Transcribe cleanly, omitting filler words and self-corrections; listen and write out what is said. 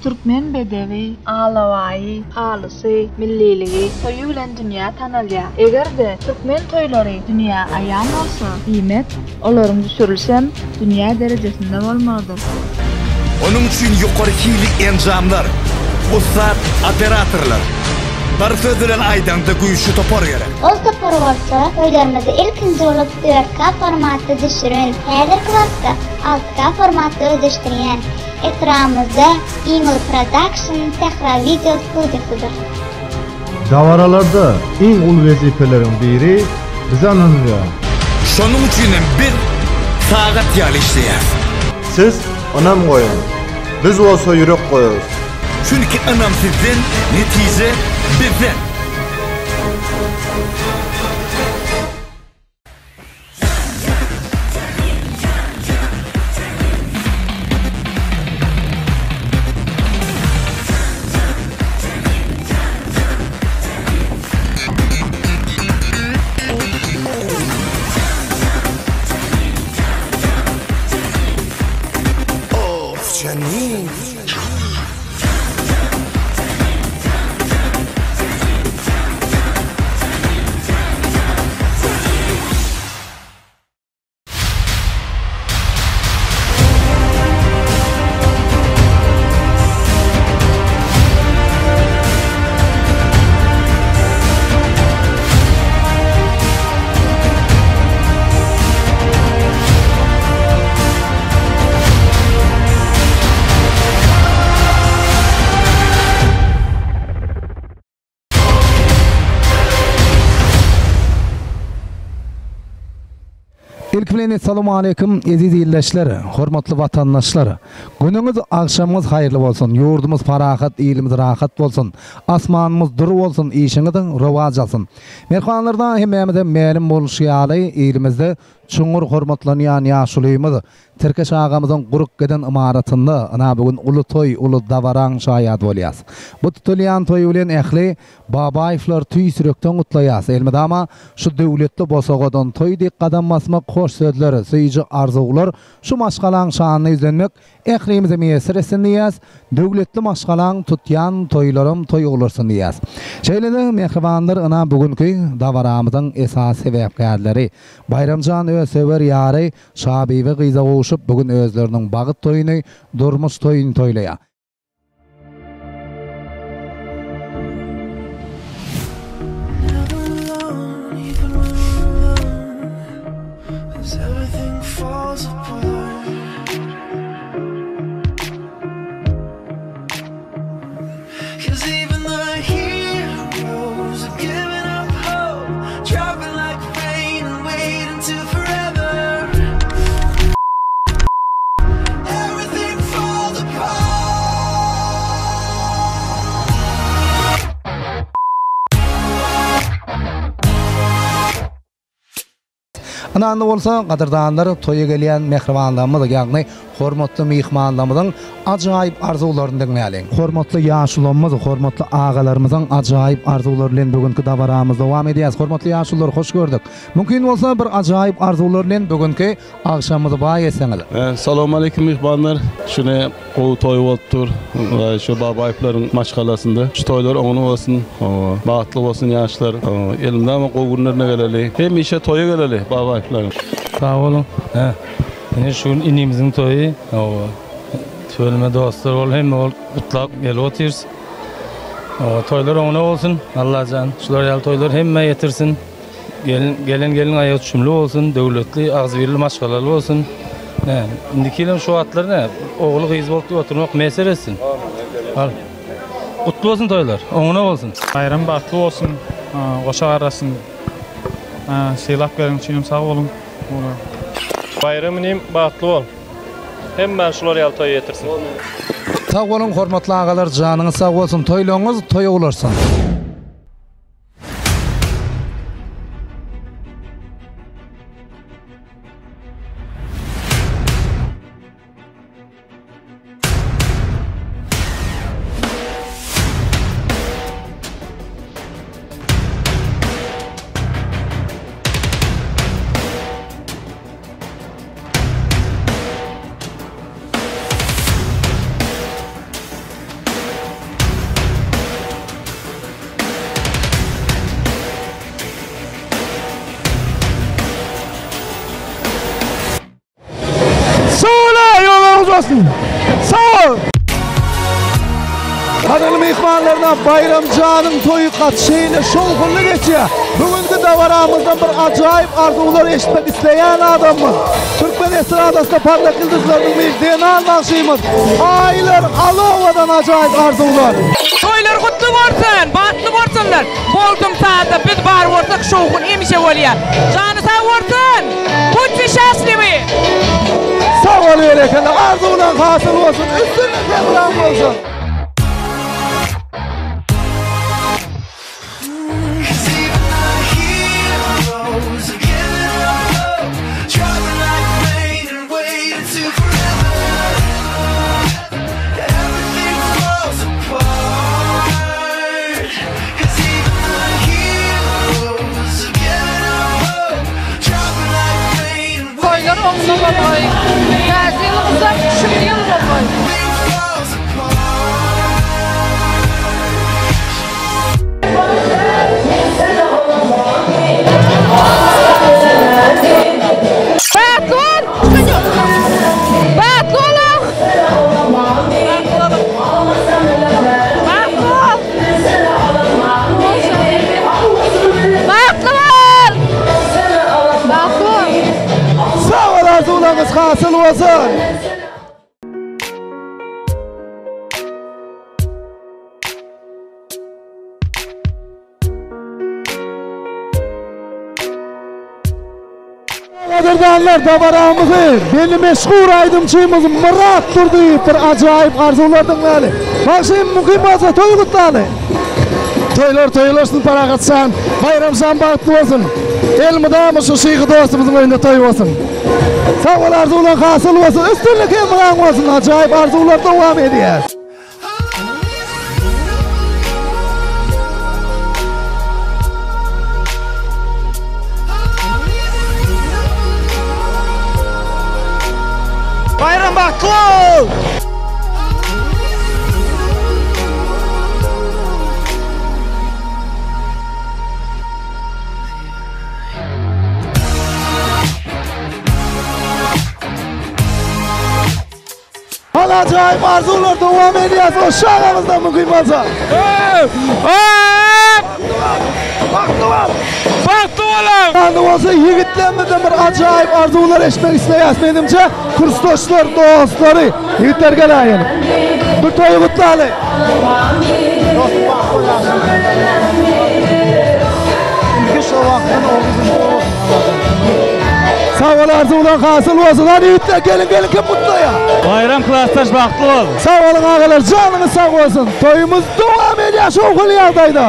Türkmen bedevi, alavayı, halısı, milliligi toyu bilen dünya tanalya. Egerde Türkmen toyları dünya ayan olsa, kıymet olaryň düşürilsem dünya derejesinde bolmadyr. Onun için yukarı hili enjamlar, ustad operatorlar. Bir söz bilen aydanda güýçli topar gerek. O topar bolsa, toylarymyzy ilkinji bolup 4K formatda düşüren, häzirki wagtda 6K formatda ödüşdirýän ekranymyzda Eagle Production tehra video studiyasidir. Davaralarda iň ul wezipeleriň biri bize ananýar. Şonuň üçinem bir sagat ýaly işleýär. Siz anam goýun. Biz bolsa ýürek goýarys. Çünki anam sizden, netije bizden. Of canım. İlk bilen assalamu aleykum aziz ýerleşler, hormatly watandaşlar. Günüňiz akşamyňyz haýyrly bolsun, ýurdumyz parahat, elimiz rahat bolsun, asmanymyz dur bolsun, işiňiz rowaj alsın. Merhanlarda hemmemize mälim boluşy ýaly elimizde çuňur hormatlanýan ýaşulymyz Terkeş agamyzyň gurup geden imaratynda ana bugün ulu toy, ulu davaran şaýat bolýas. Bu tutulýan toy bilen ähli babaýflar tüý sürekden gutlaýas. Elmedama şu döwletli bosagodan toy diýip gadammasmak hoş sözler, süýji arzuwlar şu maşgalaň şanyny izlenmek ählimize meýesir etsin diýäs. Döwletli maşgalaň tutýan toylarym toy bolarsyň diýäs. Şeýlede mehribanlar ana bugünkü davaramyzyň esas sebäpkärleri Bayramjan ösewer ýary Şabiwe gyza bugün özlerinin bagyt toyuny, durmuş toyuny toylaýar. Ananda bolsa gadyrdanlar toýa gelýän mehribanlarymyz, ýagny hormatly mehmanlarymyzyň ajaýyp arzuwlaryny dinleýäliň. Hormatly ýaşularymyz, hormatly agalarymyzyň ajaýyp arzuwlary bilen bugünkü dawaramyzda dowam edýäs. Hormatly ýaşular, hoş gördük. Mümkin bolsa bir ajaýyp arzuwlar bilen bugünkü akşamyzy baý etseňiz. Assalamu aleykum mehmanlar. Şuna o toy bolupdyr. Şu babaýplaryň maşgalasynda. Şu toylar oňuň bolsun, bagtly bolsun ýaşlar. Elimden gowgunlaryna geleli. Hem işe toýa geleli babaýplar. Sağ olun. Yine şu inimizin toyu, söyleme dostlar ol, hem ol mutlak gel otirs. Toylar ona olsun, Allah can. Şular yal toylar hemme yetirsin. Gelin ayet şumlu olsun, devletli, ağzıverli maşgalalı olsun. Indikilim şu atlar ne? Oğlu kıyız bolup oturmak meselesi. Kutlu olsun toylar, ona olsun. Bayram batlı olsun, koşak arasın. Seylap verin için sağ olun. Bayramın batlı ol. Hemen şular yal toy yetirsin. Sağ olun hormatly agalar, janyňyz sağ bolsun, toylaryňyz toýa bolarsyň. olsun. Sağ ol. Kadın mehmanlarına Bayramcan'ın toyu katşeyle şovkullu geçiyor. Bugünkü davaramızdan bir acayip arzular eşitmek isteyen adamımız. Türkmen estradasında parlak yıldızlarının müjdeğini almakşıyımız. Aylar Alova'dan acayip arzular. Toylar kutlu olsun, batlı olsunlar. Boldum saatte biz bar olsak şovkun emişe oluyor. Canı sağ olsun. Kutlu şaslimi. Sağ oluyor efendim. Arzular hasıl olsun. Üstünlük emran olsun. Arzularınız hasıl olsun. Kadirdanlar davaramızı belli meşhur aydımçıyımız Murat durdu bir acayip arzulardan böyle. Bakşayım mukimazı toy kutlalı. Toylar olsun para katsan, bayramsan bağıtlı olsun. Elmidamı şu şeyhi dostumuzun önünde toy olsun. Sağ ol arzular hasıl olsun, üstünlük emran olsun, acayip arzular devam ediyor. Bayram baklı! Acayip arzular devam ediyor. O şahımızdan mı kıymasa? Baktı oğlum! Anlı olsa yigitlenmeden bir acayip arzular eşitmek isteyiz benimce. Kurstoşlar, dostları, yigitler geleyin. Bir toyu kutlalı. Sağ ol arzular hasıl olsun. Hadi yigitler gelin ki mutlu ya. Bayram klastaş baktlı ol. Sağ olun ağalar, canınız sağ olsun. Toyumuz devam ediyor şu okul yardaydı.